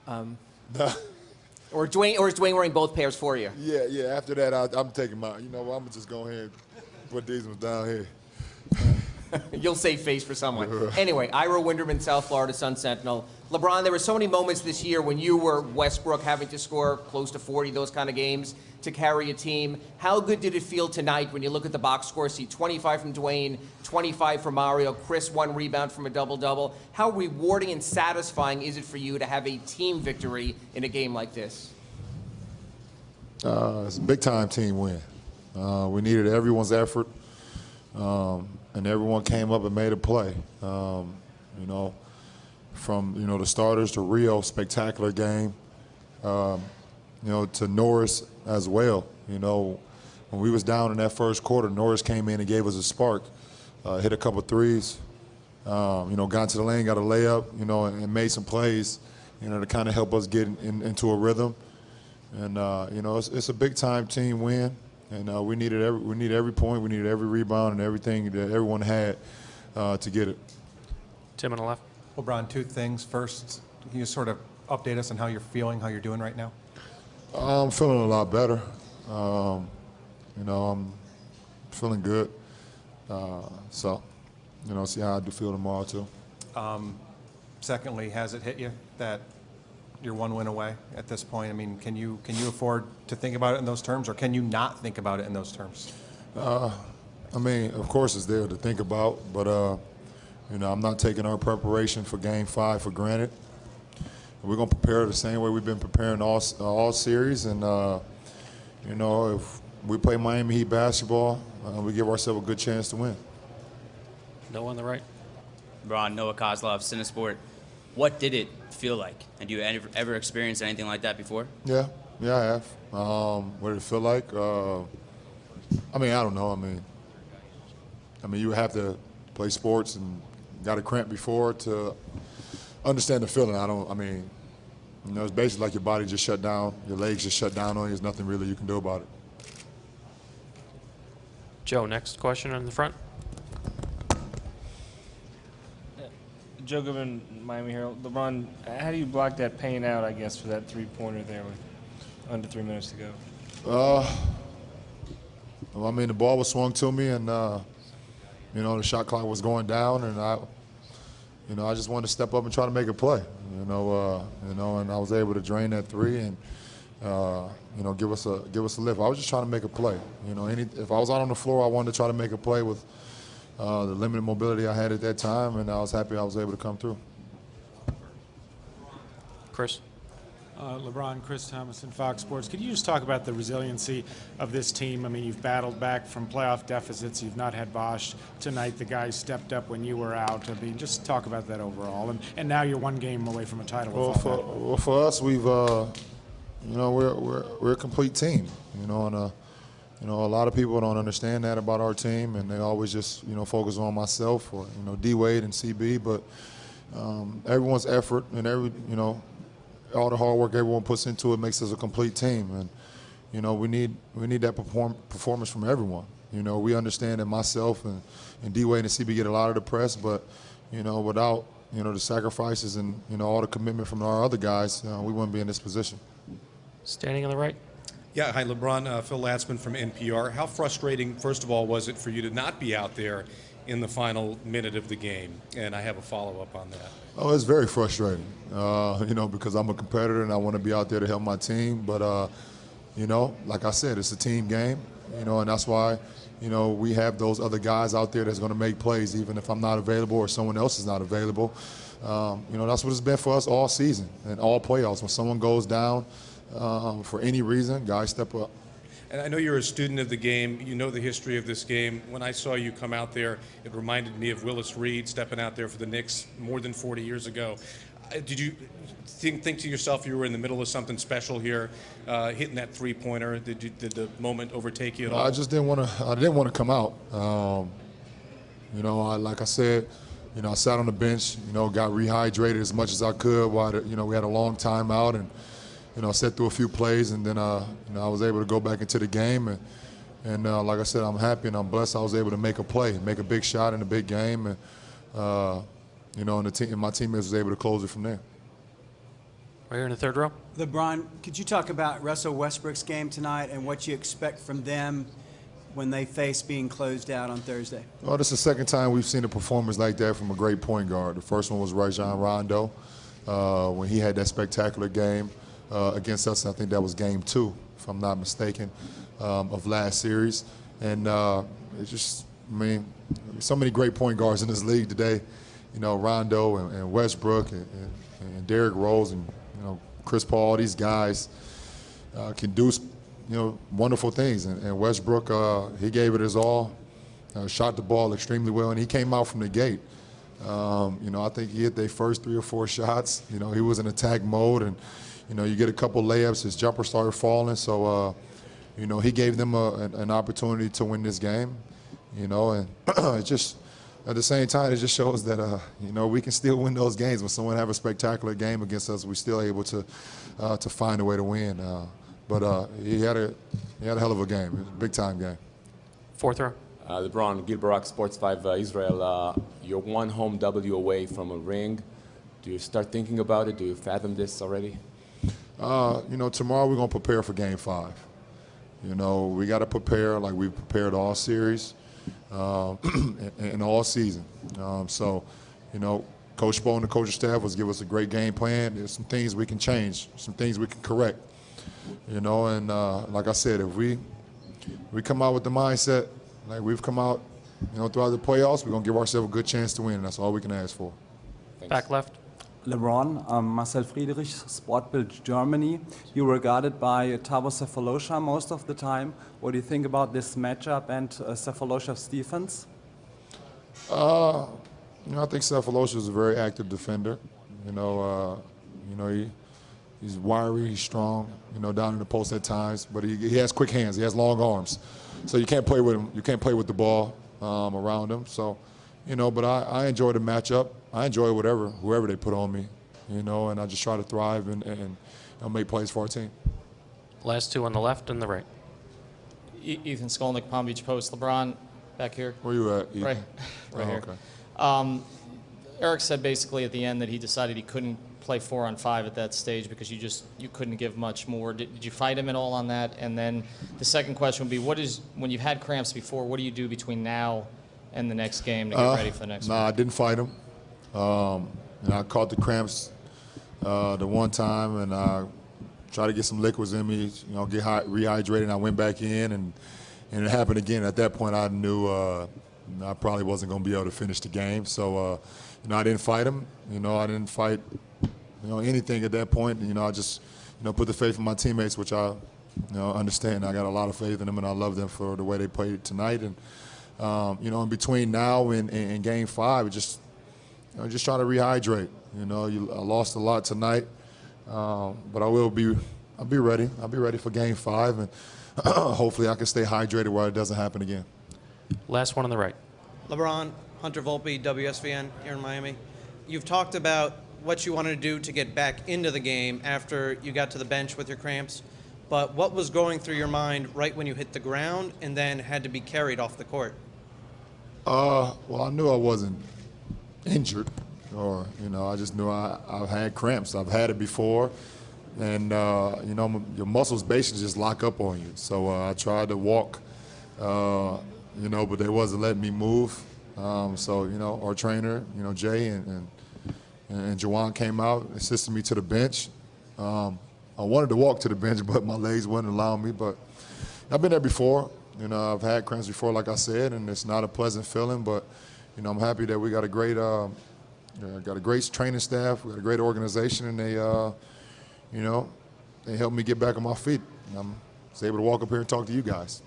Or is Dwayne wearing both pairs for you? Yeah. After that, I'm taking my. You know what? I'm gonna just go ahead and put these ones down here. You'll save face for someone. Anyway, Ira Winderman, South Florida Sun-Sentinel. LeBron, there were so many moments this year when you were Westbrook having to score close to 40, those kind of games, to carry a team. How good did it feel tonight when you look at the box score, see 25 from Dwayne, 25 from Mario, Chris 1 rebound from a double-double? How rewarding and satisfying is it for you to have a team victory in a game like this? It's a big-time team win. We needed everyone's effort. And everyone came up and made a play. You know, from the starters to Rio, spectacular game. You know, to Norris as well. You know, when we was down in that first quarter, Norris came in and gave us a spark. Hit a couple threes. You know, got into the lane, got a layup. You know, and made some plays. You know, to kind of help us get into a rhythm. And you know, it's a big time team win. And we needed every point, we needed every rebound, and everything that everyone had to get it. Tim on the left. LeBron, two things. First, can you sort of update us on how you're feeling, how you're doing right now? I'm feeling a lot better. You know, I'm feeling good. So, you know, see how I do feel tomorrow too. Secondly, has it hit you that you're one win away at this point? I mean, can you afford to think about it in those terms, or can you not think about it in those terms? I mean, of course it's there to think about, but you know, I'm not taking our preparation for Game 5 for granted. We're gonna prepare the same way we've been preparing all series, and you know, if we play Miami Heat basketball, we give ourselves a good chance to win. Noah on the right. LeBron, Noah Kozlov, Cinesport. What did it feel like? And do you ever experienced anything like that before? Yeah, I have. What did it feel like? I mean, I don't know. I mean, you have to play sports and got a cramp before to understand the feeling. I mean, you know, it's basically like your body just shut down, your legs just shut down on you. There's nothing really you can do about it. Joe, next question on the front. Joe Goodman, Miami Herald. LeBron, how do you block that pain out, I guess, for that three-pointer there with under 3 minutes to go? Well, I mean, the ball was swung to me, and you know, the shot clock was going down, and I just wanted to step up and try to make a play. You know, and I was able to drain that three and you know, give us a lift. I was just trying to make a play. You know, if I was out on the floor, I wanted to try to make a play with the limited mobility I had at that time, and I was happy I was able to come through. Chris. LeBron, Chris Thomason, Fox Sports. Could you just talk about the resiliency of this team? I mean, you've battled back from playoff deficits. You've not had Bosh tonight. The guys stepped up when you were out. I mean, just talk about that overall. And now you're one game away from a title. Well, for us, we've, you know, we're a complete team. You know, and you know, a lot of people don't understand that about our team, and they always just, you know, focus on myself or, you know, D Wade and CB. But everyone's effort and you know, all the hard work everyone puts into it makes us a complete team. And you know, we need that performance from everyone. You know, we understand that myself and D Wade and CB get a lot of the press, but you know, without, you know, the sacrifices and, you know, all the commitment from our other guys, we wouldn't be in this position. Standing on the right. Yeah, hi, LeBron. Phil Latzman from NPR. How frustrating, first of all, was it for you to not be out there in the final minute of the game? And I have a follow-up on that. Oh, it's very frustrating, you know, because I'm a competitor and I want to be out there to help my team. But, you know, like I said, it's a team game, you know, and that's why, you know, we have those other guys out there that's going to make plays, even if I'm not available or someone else is not available. You know, that's what it's been for us all season and all playoffs. When someone goes down, for any reason, guys step up. And I know you're a student of the game. You know the history of this game. When I saw you come out there, it reminded me of Willis Reed stepping out there for the Knicks more than 40 years ago. Did you think to yourself you were in the middle of something special here, hitting that three-pointer? Did the moment overtake you at all? I just didn't want to come out. You know, like I said, you know, I sat on the bench. You know, got rehydrated as much as I could while you know, we had a long time out, and you know, I set through a few plays, and then you know, I was able to go back into the game, and like I said, I'm happy and I'm blessed I was able to make a play, make a big shot in a big game, and you know, and my teammates was able to close it from there. Right here in the third row. LeBron, could you talk about Russell Westbrook's game tonight and what you expect from them when they face being closed out on Thursday? Well, this is the second time we've seen a performance like that from a great point guard. The first one was Rajon Rondo when he had that spectacular game against us. I think that was game 2, if I'm not mistaken, of last series. And it's just, I mean, so many great point guards in this league today. You know, Rondo and Westbrook and Derrick Rose and, you know, Chris Paul, these guys can do, you know, wonderful things. And Westbrook, he gave it his all, shot the ball extremely well, and he came out from the gate. You know, I think he hit their first 3 or 4 shots. You know, he was in attack mode, and, you know, you get a couple layups, his jumper started falling. So, you know, he gave them an opportunity to win this game, you know, and it just, at the same time, it just shows that, you know, we can still win those games. When someone have a spectacular game against us, we're still able to find a way to win. But he had a hell of a game. It was a big-time game. Fourth row. LeBron, Gil Barak, Sports 5 Israel. You're one home W away from a ring. Do you start thinking about it? Do you fathom this already? You know, tomorrow we're going to prepare for Game 5. You know, we got to prepare like we've prepared all series and all season. So, you know, Coach Spo and the coaching staff was give us a great game plan. There's some things we can change, some things we can correct. You know, and like I said, if we come out with the mindset like we've come out, you know, throughout the playoffs, we're going to give ourselves a good chance to win, and that's all we can ask for. Thanks. Back left. LeBron, Marcel Friedrich, Sportbild Germany. You were guarded by Tavo Sefolosha most of the time. What do you think about this matchup and Sefolosha's defense? You know, I think Sefolosha is a very active defender. You know, he's wiry, he's strong. You know, down in the post at times, but he has quick hands. He has long arms, so you can't play with him. You can't play with the ball around him. So, you know, but I enjoy the matchup. I enjoy whoever they put on me. You know, and I just try to thrive and make plays for our team. Last two on the left and the right. Ethan Skolnick, Palm Beach Post. LeBron, back here. Where you at, Ethan? Right here. Okay. Eric said basically at the end that he decided he couldn't play 4-on-5 at that stage because you couldn't give much more. Did you fight him at all on that? And then the second question would be, when you've had cramps before, what do you do between now and the next game to get ready for the next one? I didn't fight him. And I caught the cramps the one time, and I tried to get some liquids in me, you know, get rehydrated, and I went back in, and it happened again. At that point, I knew I probably wasn't going to be able to finish the game. So, you know, I didn't fight him. You know, I didn't fight, you know, anything at that point. You know, I just, you know, put the faith in my teammates, which I, you know, understand. I got a lot of faith in them, and I love them for the way they played tonight. And, you know, in between now and Game 5, just try to rehydrate. You know, I lost a lot tonight, but I'll be ready. I'll be ready for Game 5, and hopefully I can stay hydrated while it doesn't happen again. Last one on the right. LeBron, Hunter Volpe, WSVN here in Miami. You've talked about what you wanted to do to get back into the game after you got to the bench with your cramps, but what was going through your mind right when you hit the ground and then had to be carried off the court? Well, I knew I wasn't injured, or, you know, I just knew I've had cramps. I've had it before, and, you know, your muscles basically just lock up on you. So I tried to walk, you know, but they wasn't letting me move. So, you know, our trainer, you know, Jay and Jawan came out, assisted me to the bench. I wanted to walk to the bench, but my legs wouldn't allow me. But I've been there before. You know, I've had cramps before, like I said, and it's not a pleasant feeling. But, you know, I'm happy that we got a great training staff. We got a great organization, and they, you know, they helped me get back on my feet. And I was able to walk up here and talk to you guys.